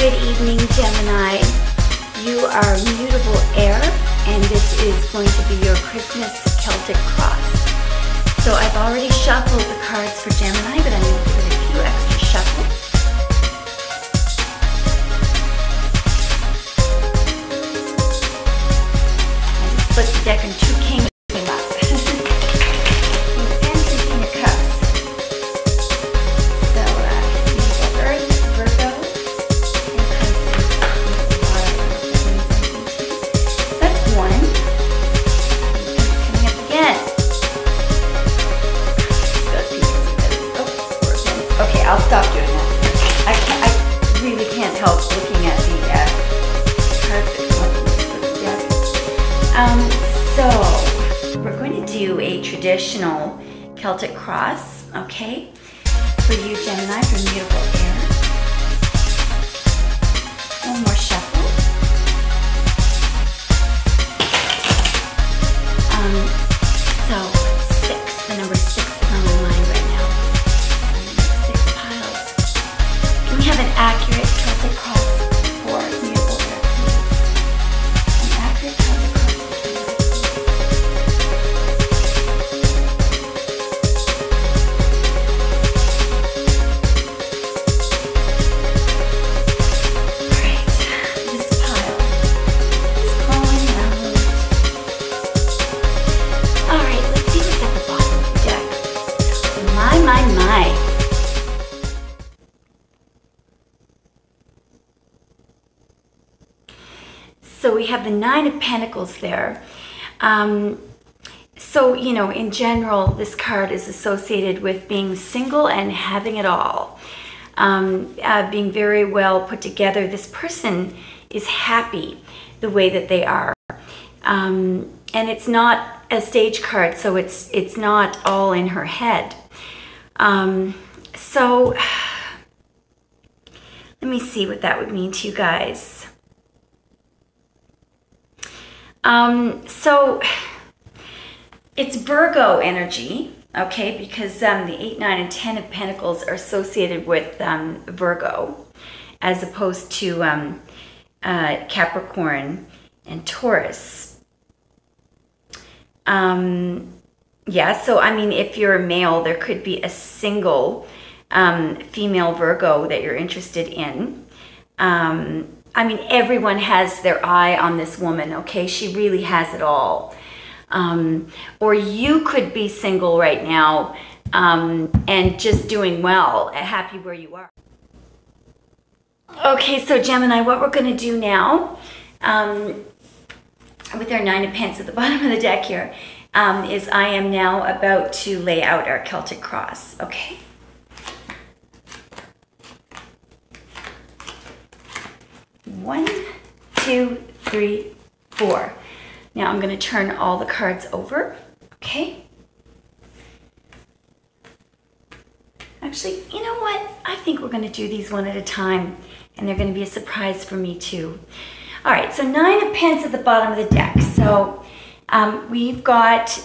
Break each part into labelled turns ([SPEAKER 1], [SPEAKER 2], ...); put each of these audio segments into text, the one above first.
[SPEAKER 1] Good evening, Gemini. You are mutable air, and this is going to be your Christmas Celtic cross. So I've already shuffled the cards for Gemini, but I'm going to give it a few extra shuffles. I just split the deck in two kings came up. And some king of cups. So mutable earth, Virgo, and Pisces. So that's one. It's coming up again. Okay, I'll stop doing that. I really can't help looking at the cards that come up in this deck. So we're going to do a traditional Celtic cross, okay? For you, Gemini, for mutable air. One more shuffle. So 6, the number 6 is on my mind right now. Can we have an accurate Celtic cross for mutable air, please? An accurate Celtic cross for mutable air, Alright, this pile is calling out. Alright, let's see what's at the bottom of the deck. My. So we have the 9 of Pentacles there. So, you know, in general, this card is associated with being single and having it all. Being very well put together. This person is happy the way that they are. And it's not a stage card, so it's not all in her head. So let me see what that would mean to you guys. So it's Virgo energy, okay, because the 8, 9, and 10 of Pentacles are associated with Virgo, as opposed to Capricorn and Taurus. Yeah, so I mean, if you're a male, there could be a single female Virgo that you're interested in. I mean, everyone has their eye on this woman, okay? She really has it all. Or you could be single right now and just doing well, happy where you are. Okay, so Gemini, what we're going to do now, with our 9 of Pentacles at the bottom of the deck here, is I am now about to lay out our Celtic cross, okay? One, 2, 3, 4. Now I'm going to turn all the cards over, okay? Actually, you know what? I think we're going to do these one at a time, and they're going to be a surprise for me too. All right, so 9 of Pentacles at the bottom of the deck. So we've got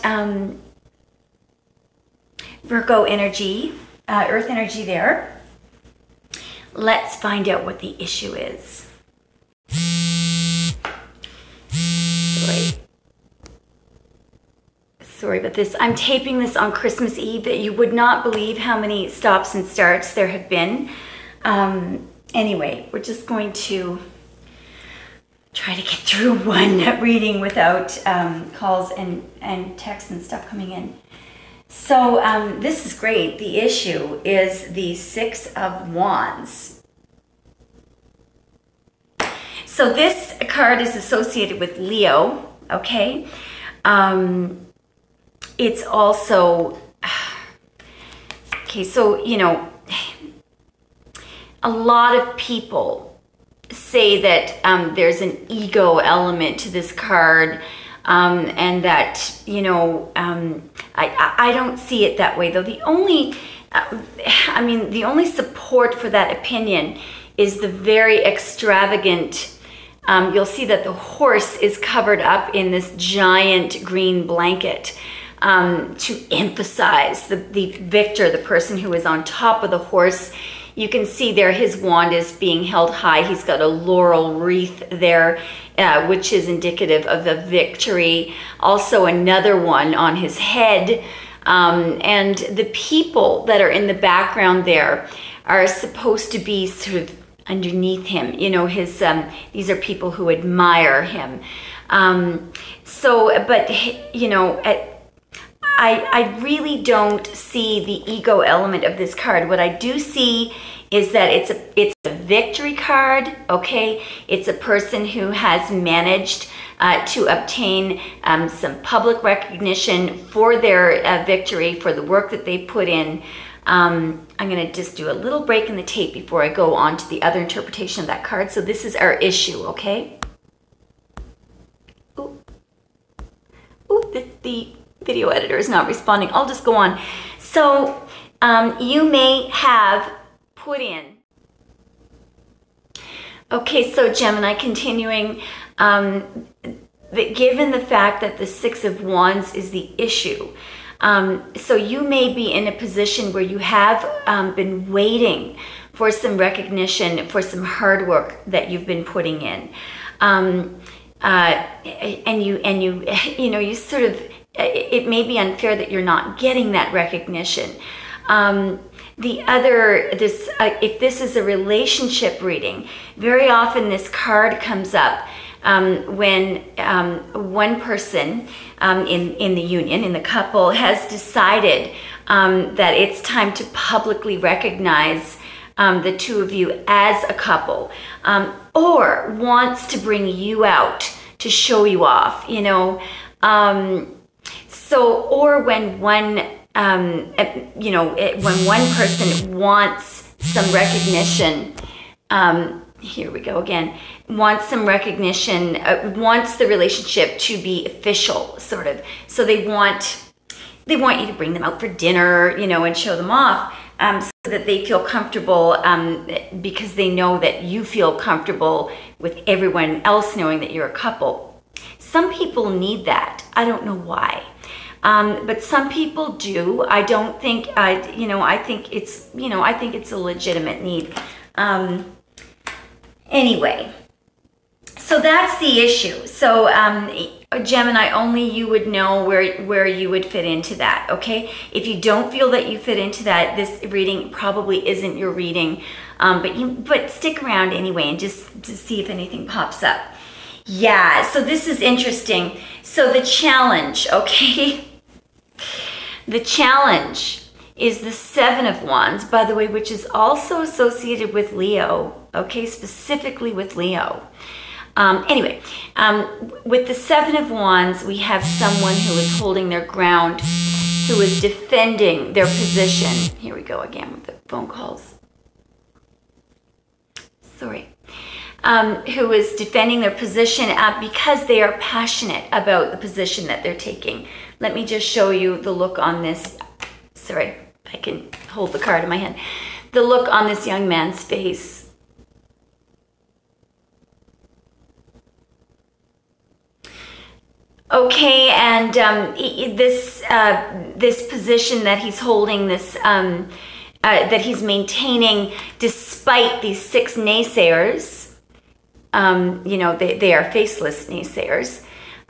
[SPEAKER 1] Virgo energy, Earth energy there. Let's find out what the issue is. Sorry about this. I'm taping this on Christmas Eve. That you would not believe how many stops and starts there have been. Anyway, we're just going to try to get through one reading without calls and texts and stuff coming in. So this is great. The issue is the 6 of Wands. So this card is associated with Leo, okay? It's also, okay, so, you know, a lot of people say that there's an ego element to this card, and that, you know, I don't see it that way, though. The only, the only support for that opinion is the very extravagant, you'll see that the horse is covered up in this giant green blanket. To emphasize the victor, the person who is on top of the horse you can see there his wand is being held high. He's got a laurel wreath there, which is indicative of a victory. Also another one on his head. And the people that are in the background there are supposed to be sort of underneath him. You know, his these are people who admire him. But you know, I really don't see the ego element of this card. What I do see is that it's a victory card, okay? It's a person who has managed to obtain some public recognition for their victory, for the work that they put in. I'm gonna just do a little break in the tape before I go on to the other interpretation of that card. So this is our issue, okay? Ooh, the video editor is not responding. I'll just go on. So you may have put in. Okay, so Gemini, continuing, that given the fact that the Six of Wands is the issue, so you may be in a position where you have been waiting for some recognition, for some hard work that you've been putting in, and you sort of, it may be unfair that you're not getting that recognition. The other, if this is a relationship reading, very often this card comes up when one person in the union, in the couple, has decided that it's time to publicly recognize the two of you as a couple, or wants to bring you out to show you off, you know. So, or when one, you know, when one person wants some recognition, here we go again, wants some recognition, wants the relationship to be official, sort of. So they want you to bring them out for dinner, you know, and show them off, so that they feel comfortable, because they know that you feel comfortable with everyone else knowing that you're a couple. Some people need that. I don't know why. But some people do. I don't think, you know, I think it's, you know, I think it's a legitimate need. Anyway, so that's the issue. So, Gemini, only you would know where you would fit into that, okay? If you don't feel that you fit into that, this reading probably isn't your reading, but stick around anyway and just to see if anything pops up. Yeah, so this is interesting. So the challenge, okay? The challenge is the Seven of Wands, by the way, which is also associated with Leo, okay? Specifically with Leo. Anyway, with the Seven of Wands, we have someone who is holding their ground, who is defending their position. Here we go again with the phone calls. Sorry. Who is defending their position because they are passionate about the position that they're taking. Let me just show you the look on this. Sorry, I can hold the card in my hand. The look on this young man's face. Okay, and this position that he's holding, this that he's maintaining despite these 6 naysayers. You know, they are faceless naysayers.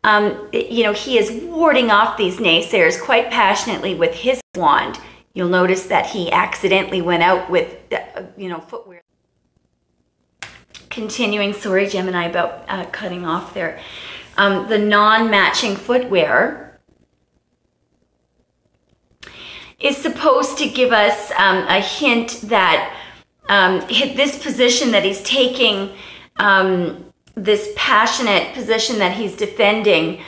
[SPEAKER 1] You know, he is warding off these naysayers quite passionately with his wand. You'll notice that he accidentally went out with, you know, footwear. Continuing, sorry, Gemini, about cutting off there. The non-matching footwear is supposed to give us a hint that this position that he's taking, this passionate position that he's defending,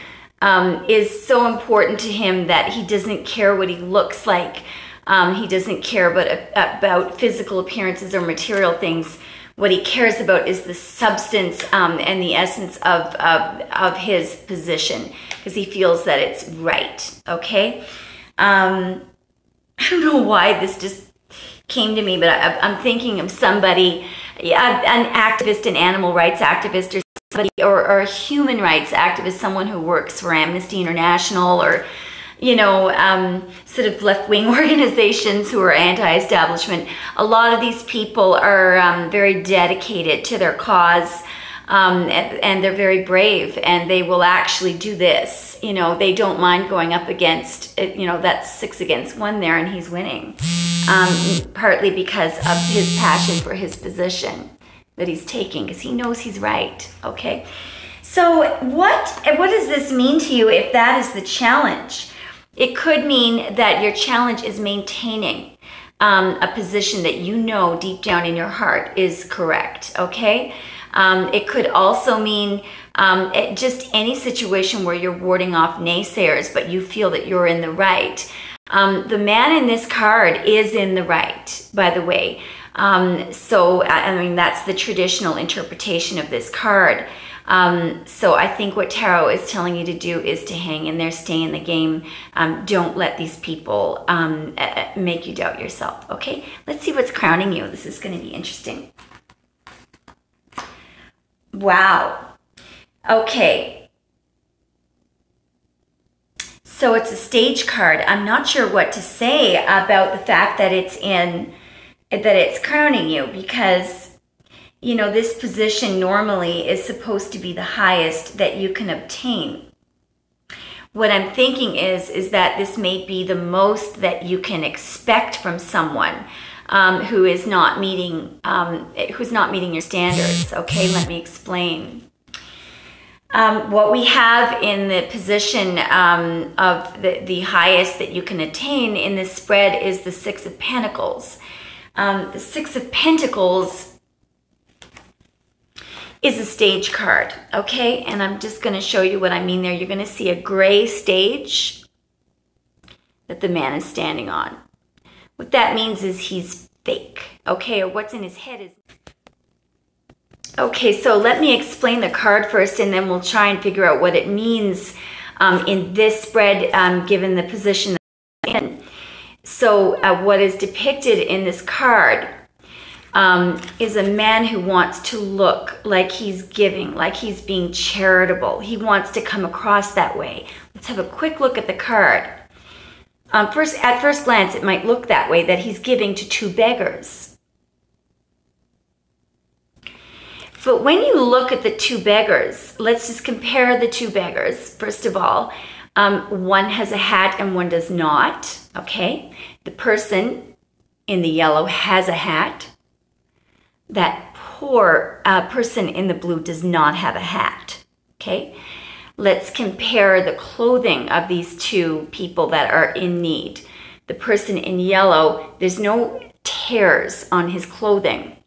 [SPEAKER 1] is so important to him that he doesn't care what he looks like. He doesn't care about physical appearances or material things. What he cares about is the substance and the essence of his position, because he feels that it's right, okay? I don't know why this just came to me, but I'm thinking of somebody, an activist, an animal rights activist, or somebody, or a human rights activist, someone who works for Amnesty International, or, sort of left-wing organizations who are anti-establishment. A lot of these people are very dedicated to their cause, and they're very brave, and they will actually do this. They don't mind going up against, that's 6 against 1 there, and he's winning, partly because of his passion for his position that he's taking, because he knows he's right. Okay, so what does this mean to you if that is the challenge? It could mean that your challenge is maintaining a position that you know deep down in your heart is correct. Okay, it could also mean just any situation where you're warding off naysayers, but you feel that you're in the right. The man in this card is in the right, by the way. So, I mean, that's the traditional interpretation of this card. So I think what tarot is telling you to do is to hang in there, stay in the game. Don't let these people make you doubt yourself. Okay, let's see what's crowning you. This is going to be interesting. Wow. Okay. So it's a stage card. I'm not sure what to say about the fact that it's crowning you, because this position normally is supposed to be the highest that you can obtain. What I'm thinking is that this may be the most that you can expect from someone who's not meeting your standards. Okay, let me explain. What we have in the position of the highest that you can attain in this spread is the 6 of Pentacles. The 6 of Pentacles is a stage card, okay? And I'm just going to show you what I mean there. You're going to see a gray stage that the man is standing on. What that means is he's fake, okay? Or what's in his head is... Okay, so let me explain the card first, and then we'll try and figure out what it means in this spread, given the position that I'm in. So what is depicted in this card is a man who wants to look like he's giving, like he's being charitable. He wants to come across that way. Let's have a quick look at the card. At first glance, it might look that way, that he's giving to 2 beggars. But when you look at the 2 beggars, let's just compare the 2 beggars. First of all, one has a hat and one does not, okay? The person in the yellow has a hat. That poor person in the blue does not have a hat, okay? Let's compare the clothing of these 2 people that are in need. The person in yellow, there's no tears on his clothing.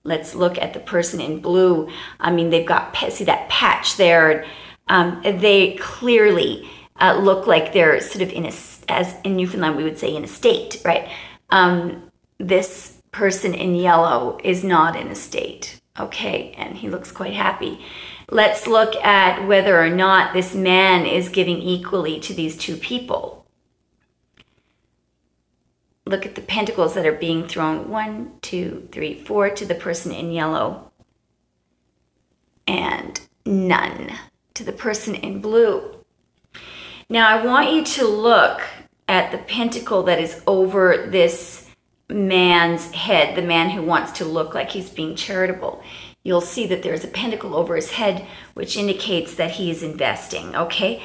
[SPEAKER 1] Let's look at the person in blue. I mean, they've got, see that patch there? They clearly look like they're sort of as in Newfoundland we would say in a state, right? This person in yellow is not in a state, okay? And he looks quite happy. Let's look at whether or not this man is giving equally to these 2 people. Look at the pentacles that are being thrown. 1, 2, 3, 4 to the person in yellow. And none to the person in blue. Now I want you to look at the pentacle that is over this man's head, the man who wants to look like he's being charitable. You'll see that there's a pentacle over his head, which indicates that he is investing, okay?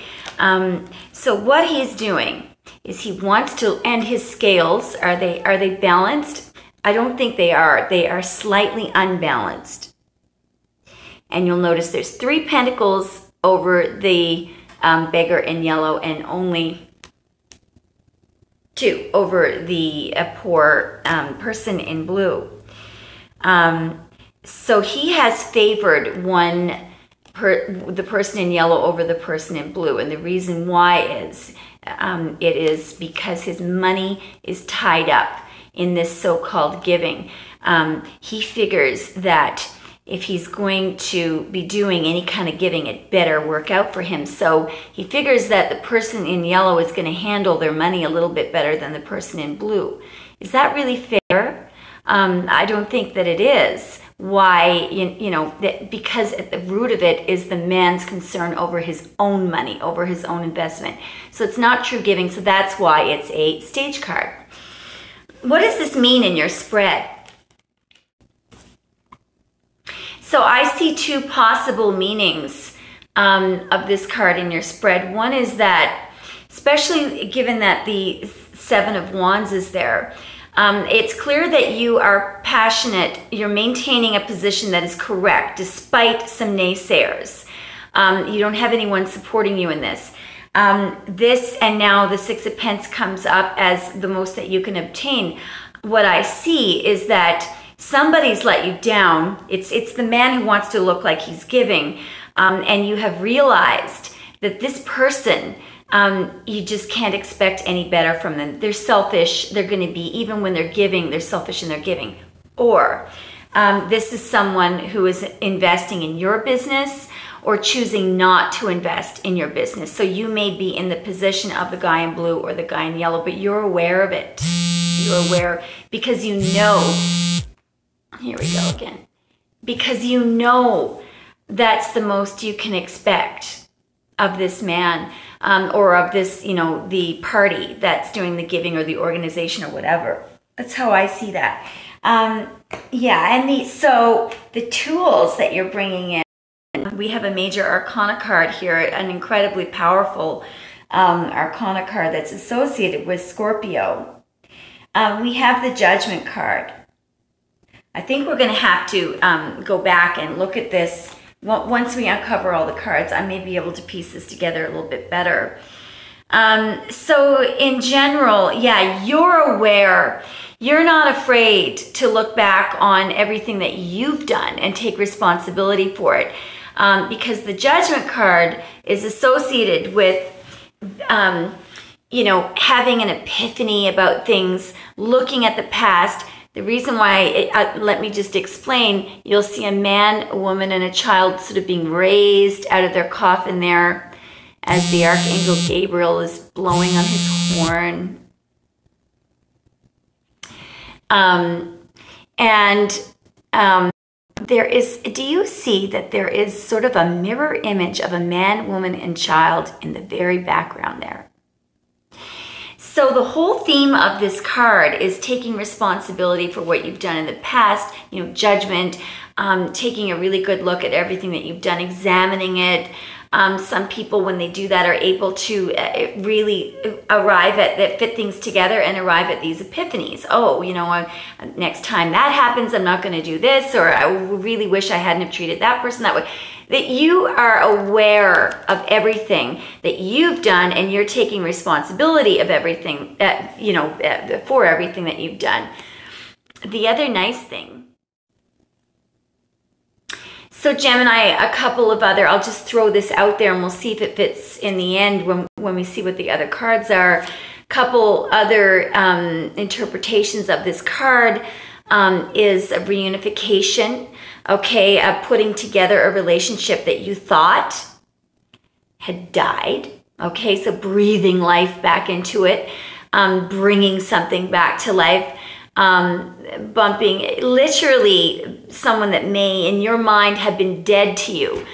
[SPEAKER 1] So what he's doing is he wants to, and his scales, are they balanced? I don't think they are. They are slightly unbalanced. And you'll notice there's 3 pentacles over the beggar in yellow and only 2 over the poor person in blue. So he has favored the person in yellow over the person in blue. And the reason why is it is because his money is tied up in this so-called giving. He figures that if he's going to be doing any kind of giving, it better work out for him. So he figures that the person in yellow is going to handle their money a little bit better than the person in blue. Is that really fair? I don't think that it is. why, because at the root of it is the man's concern over his own money, over his own investment. So it's not true giving. So that's why it's a stage card. What does this mean in your spread? So I see two possible meanings of this card in your spread. One is that, especially given that the Seven of Wands is there, it's clear that you are passionate. You're maintaining a position that is correct despite some naysayers. You don't have anyone supporting you in this. This, and now the Six of Pentacles comes up as the most that you can obtain. What I see is that somebody's let you down. It's the man who wants to look like he's giving. And you have realized that this person, you just can't expect any better from them. They're selfish. They're going to be, even when they're giving, they're selfish in their giving. Or this is someone who is investing in your business or choosing not to invest in your business. So you may be in the position of the guy in blue or the guy in yellow, but you're aware of it. You're aware because you know, here we go again, because you know that's the most you can expect of this man, or of this, the party that's doing the giving or the organization or whatever. That's how I see that. Yeah, and so the tools that you're bringing in, we have a major arcana card here, an incredibly powerful arcana card that's associated with Scorpio. We have the Judgment card. I think we're going to have to go back and look at this. Once we uncover all the cards, I may be able to piece this together a little bit better. So in general, yeah, you're aware. You're not afraid to look back on everything that you've done and take responsibility for it. Because the Judgment card is associated with, having an epiphany about things, looking at the past. The reason why, let me just explain, you'll see a man, a woman, and a child sort of being raised out of their coffin there as the Archangel Gabriel is blowing on his horn. There is, do you see that there is sort of a mirror image of a man, woman, and child in the very background there? So the whole theme of this card is taking responsibility for what you've done in the past, judgment, taking a really good look at everything that you've done, examining it. Some people, when they do that, are able to really arrive at, fit things together and arrive at these epiphanies. Oh, next time that happens, I'm not going to do this, or I really wish I hadn't have treated that person that way. That you are aware of everything that you've done, and you're taking responsibility of everything that, for everything that you've done. The other nice thing, so Gemini, a couple of other, I'll just throw this out there and we'll see if it fits in the end when we see what the other cards are. Couple other interpretations of this card is a reunification, okay, putting together a relationship that you thought had died, okay, so breathing life back into it, bringing something back to life. Bumping literally someone that may in your mind have been dead to you.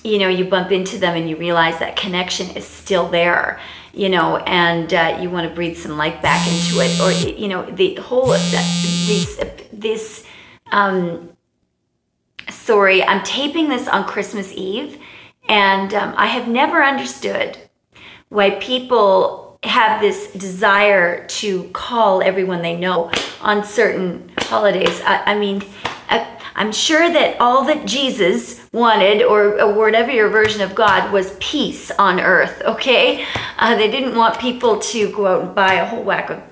[SPEAKER 1] You bump into them and you realize that connection is still there, and you want to breathe some life back into it, or the whole sorry, I'm taping this on Christmas Eve, and I have never understood why people have this desire to call everyone they know on certain holidays. I mean, I'm sure that all that Jesus wanted, or whatever your version of God, was peace on earth, okay? They didn't want people to go out and buy a whole whack of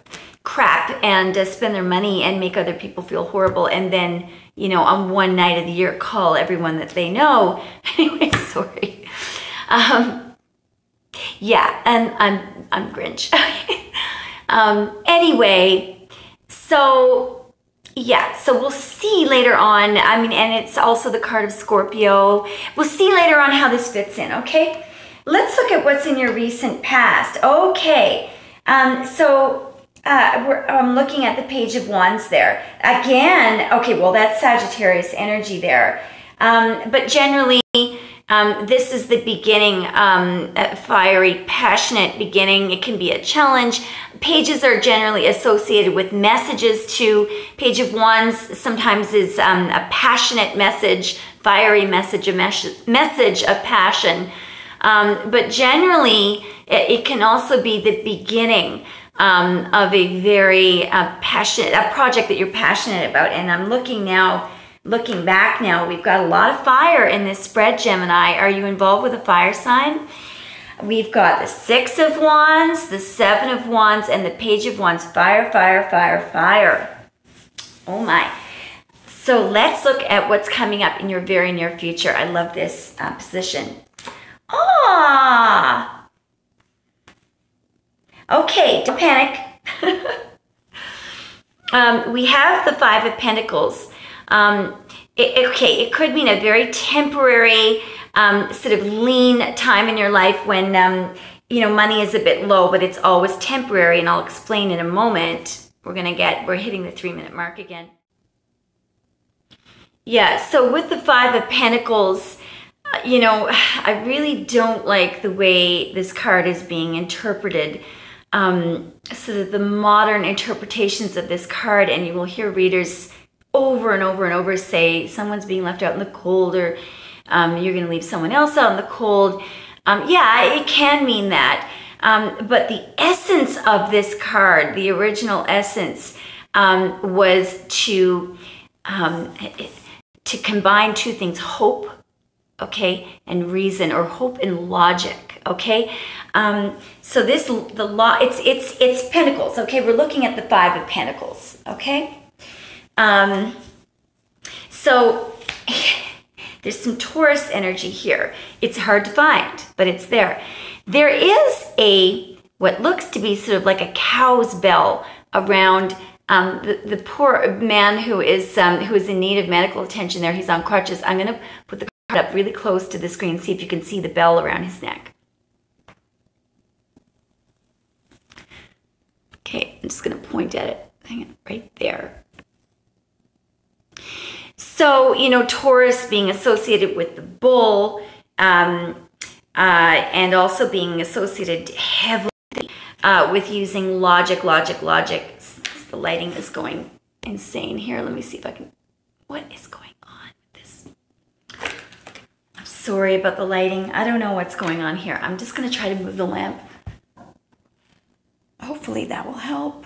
[SPEAKER 1] crap and spend their money and make other people feel horrible, and then, on one night of the year, call everyone that they know. Anyway, sorry. Yeah, and I'm Grinch. Anyway, so yeah, so we'll see later on. I mean, and it's also the card of Scorpio. We'll see later on how this fits in, okay? Let's look at what's in your recent past. Okay, so I'm looking at the Page of Wands there. Again, okay, well, that's Sagittarius energy there. But generally, this is the beginning, a fiery, passionate beginning. It can be a challenge. Pages are generally associated with messages too. Page of Wands sometimes is a passionate message, fiery message, a message of passion. But generally, it can also be the beginning of a very passionate, a project that you're passionate about. And I'm looking back now, we've got a lot of fire in this spread, Gemini. Are you involved with a fire sign? We've got the Six of Wands, the Seven of Wands, and the Page of Wands. Fire, fire, fire, fire. Oh my. So let's look at what's coming up in your very near future. I love this position. Ah! Okay, don't panic. We have the Five of Pentacles. It could mean a very temporary, sort of lean time in your life when, money is a bit low, but it's always temporary, and I'll explain in a moment. We're hitting the 3-minute mark again. Yeah, so with the Five of Pentacles, I really don't like the way this card is being interpreted. So that the modern interpretations of this card, and you will hear readers over and over and over say someone's being left out in the cold, or you're going to leave someone else out in the cold. Yeah, it can mean that. But the essence of this card, the original essence, was to combine two things: hope, okay, and reason, or hope and logic, okay. So it's Pentacles, okay. We're looking at the Five of Pentacles, okay. So there's some Taurus energy here. It's hard to find, but it's there. There is what looks to be sort of like a cow's bell around the poor man who is in need of medical attention there. He's on crutches. I'm going to put the card up really close to the screen, see if you can see the bell around his neck. Okay, I'm just going to point at it. Hang on, right there. So, Taurus being associated with the bull, and also being associated heavily with using logic. The lighting is going insane here. Let me see if I can... What is going on with this? I'm sorry about the lighting. I don't know what's going on here. I'm just going to try to move the lamp. Hopefully that will help.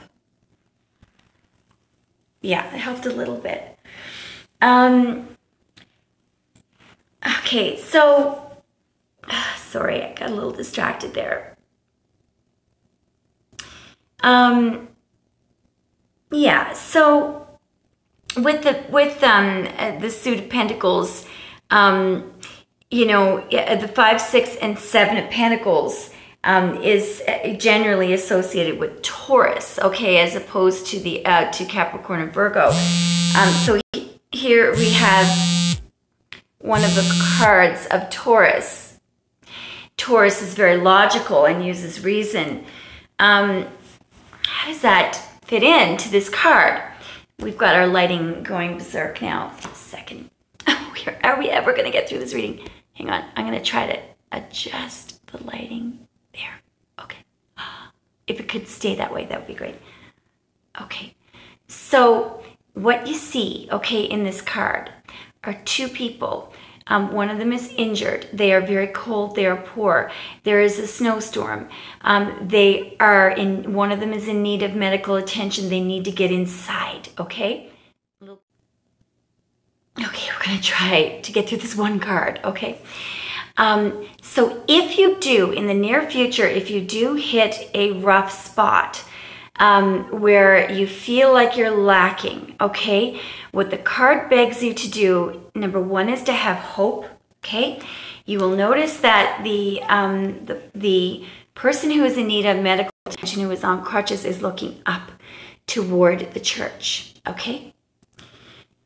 [SPEAKER 1] Yeah, it helped a little bit. Okay, so, sorry, I got a little distracted there. Yeah, so with the Suit of Pentacles, the 5, 6, and 7 of Pentacles is generally associated with Taurus, okay, as opposed to the to Capricorn and Virgo. So here we have one of the cards of Taurus. Taurus is very logical and uses reason. How does that fit into this card? We've got our lighting going berserk now. Just a second. Are we ever going to get through this reading? Hang on. I'm going to try to adjust the lighting. There. Okay. If it could stay that way, that would be great. Okay. So what you see, okay, in this card are two people. One of them is injured. They are very cold. They are poor. There is a snowstorm. One of them is in need of medical attention. They need to get inside, okay? Okay, we're going to try to get through this one card, okay? So if you do, in the near future, if you do hit a rough spot, where you feel like you're lacking, okay? What the card begs you to do, number one, is to have hope, okay? You will notice that the person who is in need of medical attention, who is on crutches, is looking up toward the church, okay?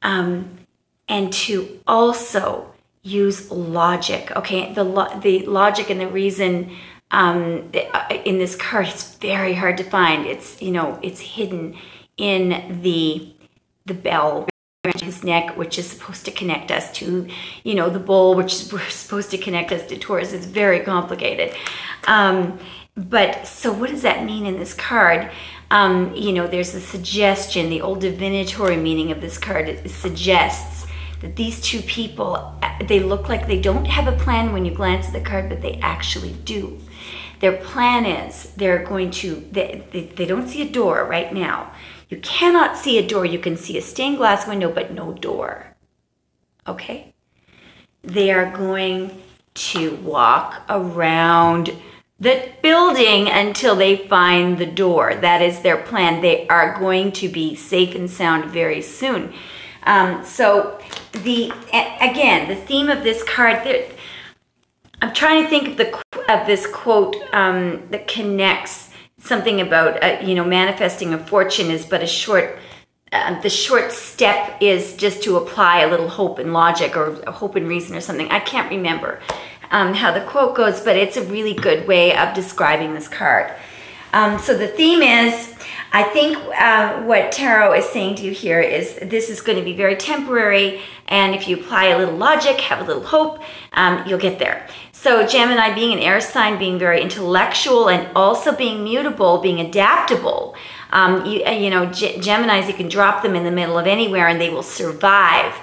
[SPEAKER 1] And to also use logic, okay? The logic and the reason in this card. It's very hard to find. It's, you know, it's hidden in the bell around his neck, which is supposed to connect us to, you know, the bowl, which is supposed to connect us to Taurus. It's very complicated. But so what does that mean in this card? You know, there's a suggestion, the old divinatory meaning of this card, it suggests that these two people, they look like they don't have a plan when you glance at the card, but they actually do. Their plan is they're going to, they don't see a door right now. You cannot see a door. You can see a stained glass window, but no door. Okay? They are going to walk around the building until they find the door. That is their plan. They are going to be safe and sound very soon. So again, the theme of this card, I'm trying to think of this quote that connects something about, you know, manifesting a fortune is but a short, the short step is just to apply a little hope and logic, or hope and reason or something. I can't remember how the quote goes, but it's a really good way of describing this card. So the theme is, I think what Tarot is saying to you here is this is going to be very temporary, and if you apply a little logic, have a little hope, you'll get there. So Gemini, being an air sign, being very intellectual and also being mutable, being adaptable. You know, Geminis, you can drop them in the middle of anywhere and they will survive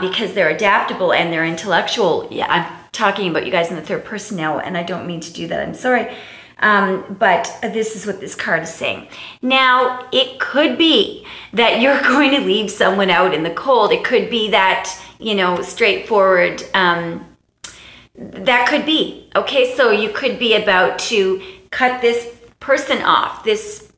[SPEAKER 1] because they're adaptable and they're intellectual. Yeah, I'm talking about you guys in the third person now, and I don't mean to do that. I'm sorry. But this is what this card is saying. Now, it could be that you're going to leave someone out in the cold. It could be that, you know, straightforward, that could be. Okay, so you could be about to cut this person off, this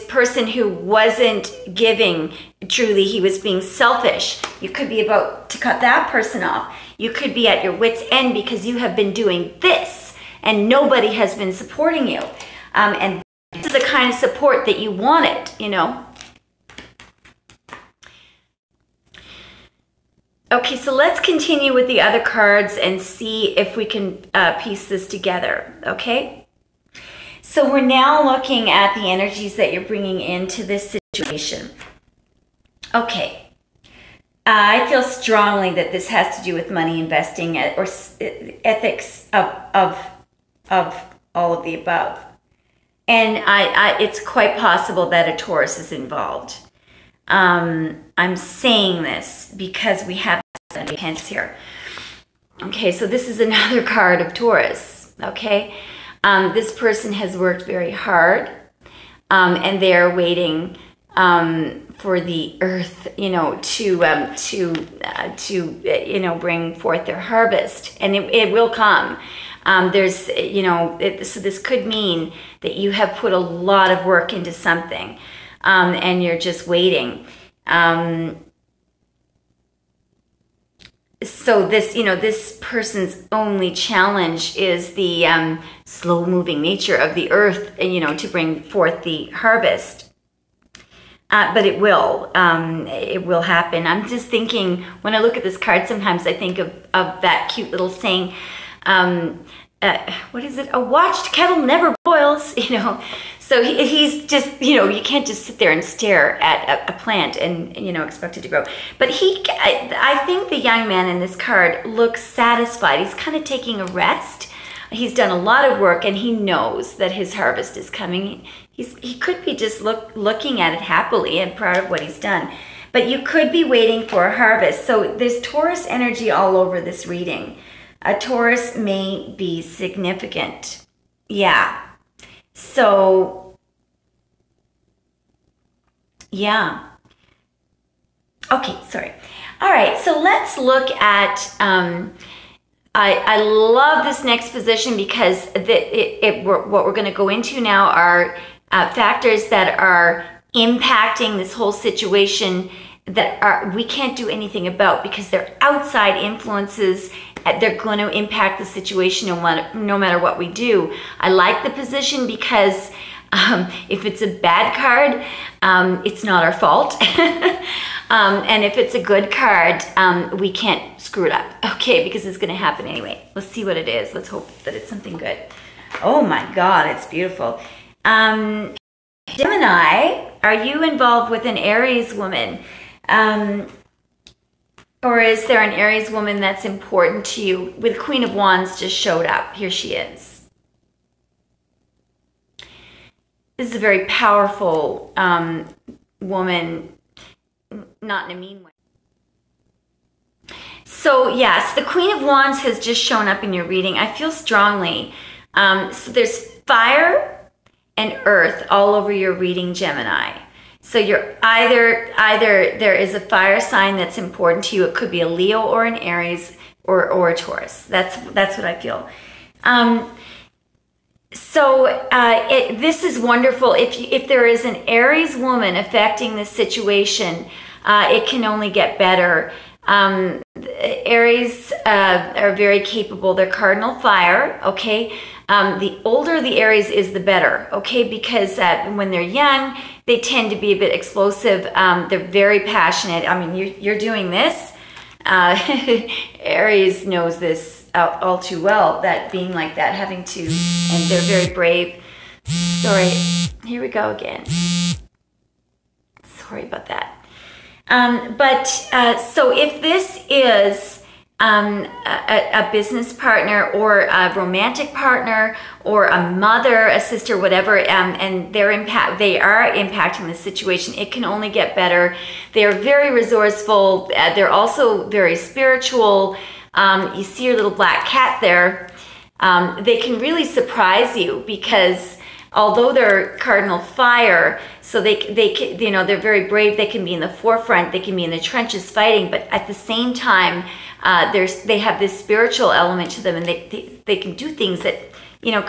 [SPEAKER 1] person who wasn't giving truly, he was being selfish. You could be about to cut that person off. You could be at your wit's end because you have been doing this and nobody has been supporting you. And this is the kind of support that you wanted, you know. Okay, so let's continue with the other cards and see if we can piece this together, okay? So we're now looking at the energies that you're bringing into this situation. Okay, I feel strongly that this has to do with money, investing, or ethics of all of the above. And it's quite possible that a Taurus is involved. I'm saying this because we have Pence here. Okay, so this is another card of Taurus, okay? This person has worked very hard, and they're waiting for the earth, you know, to you know, bring forth their harvest, and it will come. There's, you know, so this could mean that you have put a lot of work into something, and you're just waiting. So this, you know, this person's only challenge is the slow-moving nature of the earth, you know, to bring forth the harvest. But it will happen. I'm just thinking, when I look at this card, sometimes I think of that cute little saying, what is it? A watched kettle never boils, you know. So he's just, you know, you can't just sit there and stare at a plant and, you know, expect it to grow. But I think the young man in this card looks satisfied. He's kind of taking a rest. He's done a lot of work and he knows that his harvest is coming. He could be just looking at it happily and proud of what he's done. But you could be waiting for a harvest. So there's Taurus energy all over this reading. A Taurus may be significant. Yeah. So, yeah. Okay, sorry. All right, so let's look at, I love this next position because what we're going to go into now are factors that are impacting this whole situation that we can't do anything about because they're outside influences. They're going to impact the situation no matter what we do. I like the position because if it's a bad card, it's not our fault. And if it's a good card, we can't screw it up, okay, because it's going to happen anyway. Let's see what it is. Let's hope that it's something good. Oh my God, it's beautiful. Gemini, are you involved with an Aries woman? Or is there an Aries woman that's important to you? With Queen of Wands just showed up. Here she is. This is a very powerful woman, not in a mean way. So yes, the Queen of Wands has just shown up in your reading. I feel strongly. So there's fire and earth all over your reading, Gemini. So you're either there is a fire sign that's important to you. It could be a Leo or an Aries or a Taurus. That's what I feel. This is wonderful. If there is an Aries woman affecting this situation, it can only get better. Aries are very capable. They're cardinal fire, okay? The older the Aries is, the better, okay? Because when they're young, they tend to be a bit explosive. They're very passionate. I mean, you're doing this. Aries knows this all too well, that being like that, having to, and they're very brave. Sorry, here we go again. Sorry about that. So if this is a business partner or a romantic partner or a mother, a sister, whatever, and they are impacting the situation, it can only get better. They are very resourceful. They're also very spiritual. You see your little black cat there. They can really surprise you because although they're cardinal fire, so they can, you know, they're very brave. They can be in the forefront. They can be in the trenches fighting, but at the same time, they have this spiritual element to them, and they can do things that, you know,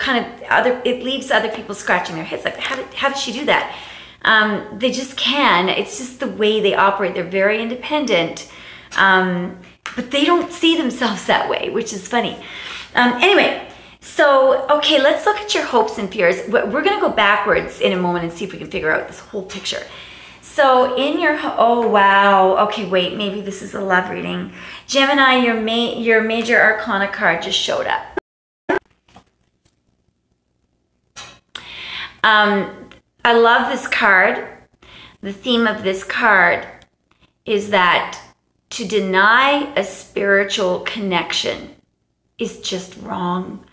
[SPEAKER 1] it leaves other people scratching their heads like, how did she do that? They just can. It's just the way they operate. They're very independent, but they don't see themselves that way, which is funny. Anyway. So, okay, let's look at your hopes and fears. We're going to go backwards in a moment and see if we can figure out this whole picture. So in your, oh wow, okay, wait, maybe this is a love reading. Gemini, your major arcana card just showed up. I love this card. The theme of this card is that to deny a spiritual connection is just wrong.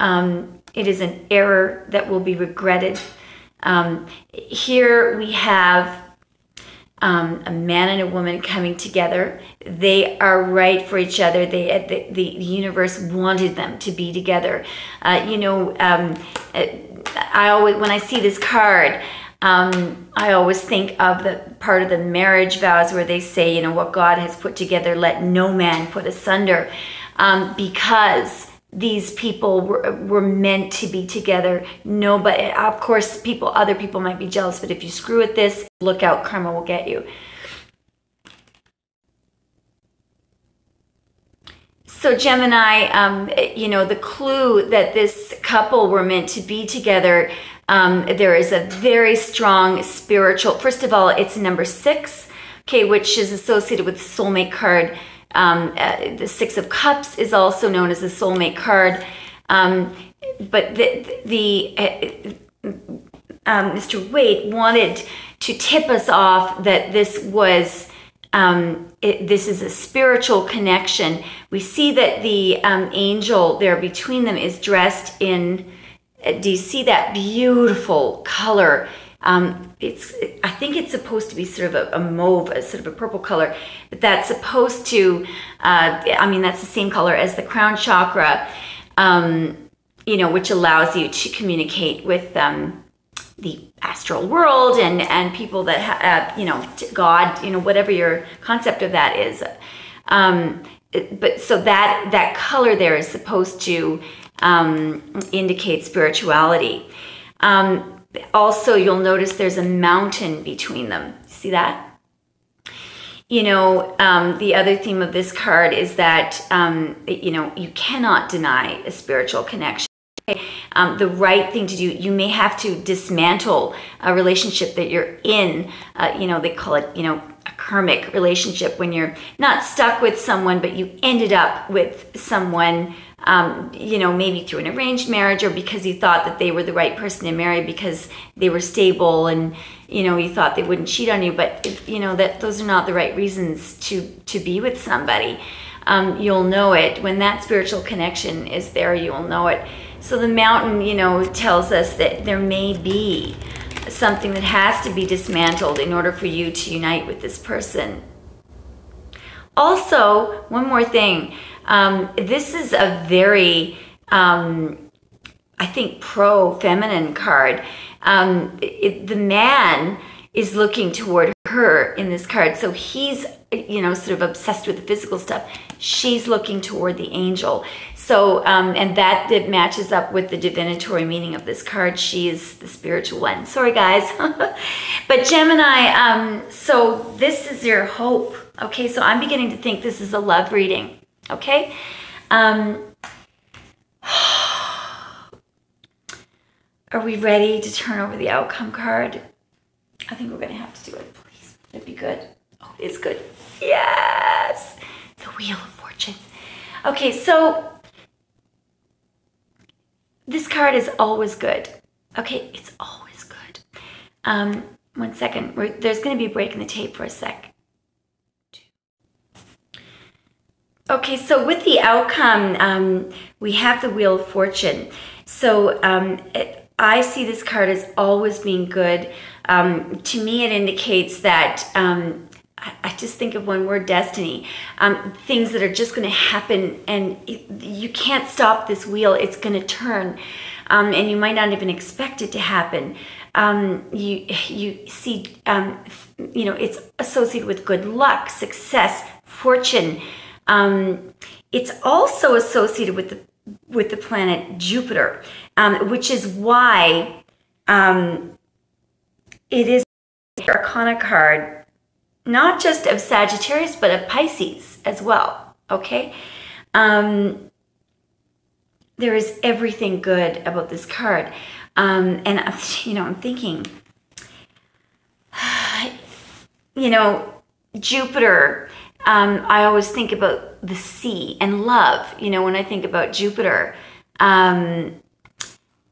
[SPEAKER 1] It is an error that will be regretted. Here we have a man and a woman coming together. They are right for each other. The universe wanted them to be together. When I see this card, I always think of the part of the marriage vows where they say, you know, what God has put together, let no man put asunder, because these people were meant to be together. No, but of course, other people might be jealous, but if you screw at this, look out, karma will get you. So Gemini, you know, the clue that this couple were meant to be together, there is a very strong spiritual, first of all, it's number 6, okay, which is associated with the soulmate card. The 6 of Cups is also known as the soulmate card, but Mr. Waite wanted to tip us off that this was this is a spiritual connection. We see that the angel there between them is dressed in, do you see that beautiful color? I think it's supposed to be sort of a mauve, a sort of a purple color, but that's supposed to, I mean, that's the same color as the crown chakra, you know, which allows you to communicate with the astral world and people that have, you know, God, you know, whatever your concept of that is. But so that color there is supposed to indicate spirituality. Also, you'll notice there's a mountain between them. See that? You know, the other theme of this card is that, you know, you cannot deny a spiritual connection. The right thing to do, you may have to dismantle a relationship that you're in. You know, they call it, you know, a karmic relationship, when you're not stuck with someone, but you ended up with someone you know, maybe through an arranged marriage, or because you thought that they were the right person to marry because they were stable and, you know, you thought they wouldn't cheat on you. But, you know, that those are not the right reasons to be with somebody. You'll know it. When that spiritual connection is there, you'll know it. So the mountain, you know, tells us that there may be something that has to be dismantled in order for you to unite with this person. Also, one more thing. This is a very, I think, pro-feminine card. The man is looking toward her in this card. So he's, you know, sort of obsessed with the physical stuff. She's looking toward the angel. So, and that matches up with the divinatory meaning of this card. She is the spiritual one. Sorry, guys. But Gemini, so this is your hope. Okay, so I'm beginning to think this is a love reading. Okay? Are we ready to turn over the outcome card? I think we're going to have to do it, please. It'd be good. Oh, it's good. Yes! The Wheel of Fortune. Okay, so this card is always good. Okay, it's always good. 1 second. There's going to be a break in the tape for a sec. Okay, so with the outcome, we have the Wheel of Fortune. So I see this card as always being good. To me, it indicates that, I just think of one word, destiny. Things that are just going to happen, and you can't stop this wheel. It's going to turn, and you might not even expect it to happen. You see, you know, it's associated with good luck, success, fortune. It's also associated with the planet Jupiter, which is why it is an Arcana card, not just of Sagittarius, but of Pisces as well. Okay, there is everything good about this card, and you know, I'm thinking, you know, Jupiter. I always think about the sea and love. You know, when I think about Jupiter,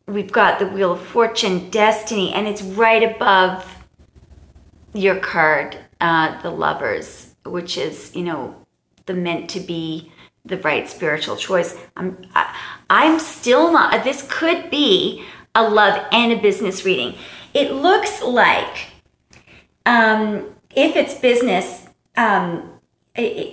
[SPEAKER 1] we've got the Wheel of Fortune, destiny, and it's right above your card, the Lovers, which is, you know, the meant to be the right spiritual choice. I'm still not, this could be a love and a business reading. It looks like, if it's business,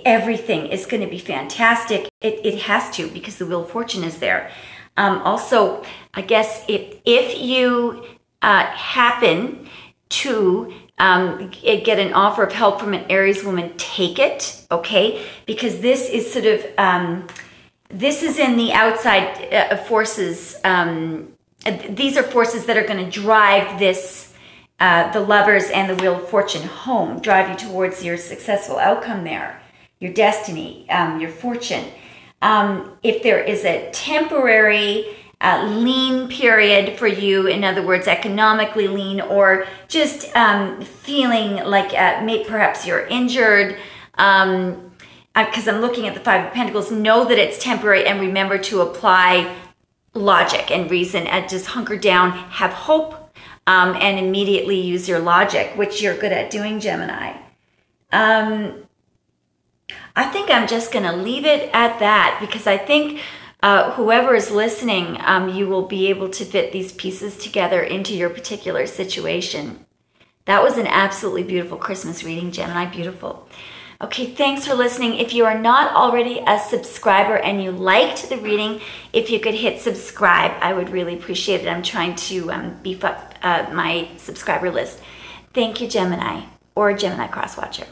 [SPEAKER 1] everything is going to be fantastic. It has to, because the Wheel of Fortune is there. Also, I guess if you happen to get an offer of help from an Aries woman, take it, okay? Because this is sort of, this is in the outside forces. These are forces that are going to drive this, the Lovers and the Wheel of Fortune home, drive you towards your successful outcome there, your destiny, your fortune. If there is a temporary lean period for you, in other words, economically lean, or just feeling like perhaps you're injured, because I'm looking at the Five of Pentacles, know that it's temporary and remember to apply logic and reason, and just hunker down, have hope, and immediately use your logic, which you're good at doing, Gemini. I think I'm just going to leave it at that, because I think whoever is listening, you will be able to fit these pieces together into your particular situation. That was an absolutely beautiful Christmas reading, Gemini. Beautiful. Okay, thanks for listening. If you are not already a subscriber and you liked the reading, if you could hit subscribe, I would really appreciate it. I'm trying to beef up my subscriber list. Thank you, Gemini, or Gemini Crosswatcher.